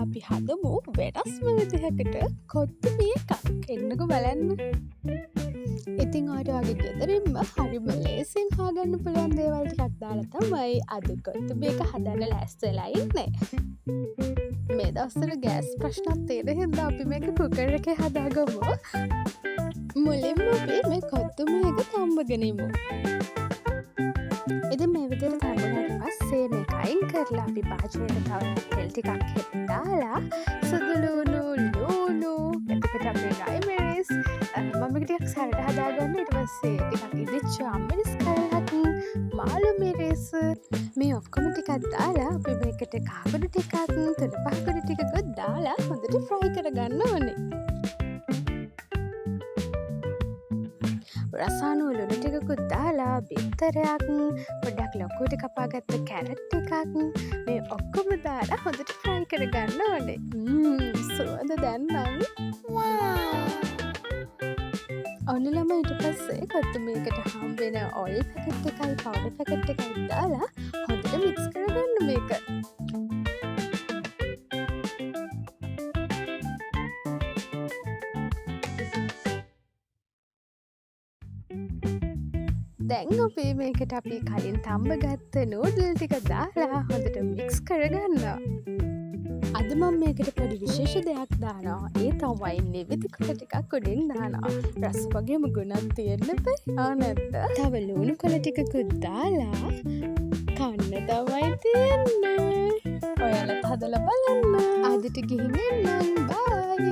අපි හදමු වෙනස්ම විදිහකට කොත්තුමිය එකක්. එන්නකො බලන්න. ඉතින් ඔයාට වගේ ගෙදරින්ම හරිම ලේසියෙන් හොයාගන්න පුළුවන් දේවල් ටිකක් දාලා තමයි අද කොත්තුමිය එක හදන්න ලෑස්ති වෙලා ඉන්නේ. මේ දවස්වල ගෑස් ප්‍රශ්නත් තියෙන හින්දා අපි මේක කුකර් එකේ හදාගමු. මුලින්ම අපි මේ කොත්තුමිය එක තම්බගෙන ඉමු. ඉතින් මේ විදිහට තම්බුනාට පස්සේ මේක අයින් කරලා අපි භාජනයට තව තෙල් ටිකක් දාලා සුදු ලුණු එතකොට අපි රයි මිරිස් මම ටිකක් සැරට හදාගන්න. ඊට පස්සේ ටිකක් ඉදිච්ච අමිරිස් කරලක් මාළු මිරිස් මේ ඔක්කොම ටිකක් දාලා අපි මේකට කහකුඩු ටිකක් තුඩු පහකුඩු ටිකකුත් දාලා හොඳට ෆ්‍රයි කරගන්න ඕනේ. රසායන ලුණු ටිකකුත් දාලා බිත්තරයක් පොඩ්ඩක් ලොකුට කපාගත්ත කැරට් ටිකක් මේ ඔක්කොම දාලා හොඳට ෆ්‍රයි කරගන්න ඕනේ. සුවඳ දැන් නම් ඔන්න ළමයි ඊට පස්සේ කොත්තුමියකට හම්බෙන ඔයිල් පැකට් එකයි පවුඩර් පැකට් එකයි දාලා හොඳට මික්ස් කරගන්න මේක. දැන් අපි මේකට අපි කලින් තම්බගත්ත නූඩල් ටික දාලා හොඳට මික්ස් කරගන්නවා. අද මම මේකට පොඩි විශේෂ දෙයක් දානවා. ඒ තමයි නිවිති කොළ ටිකක් උඩින් දානවා. රස වගේම ගුණත් තියෙන්න බෑ නැද්ද? තව ලුණු කොළ ටිකකුත් දාලා කන්න තමයි තියෙන්නේ. ඔයාලත් හදලා බලන්න. අදට ගිහින් එන්නම්. බයි.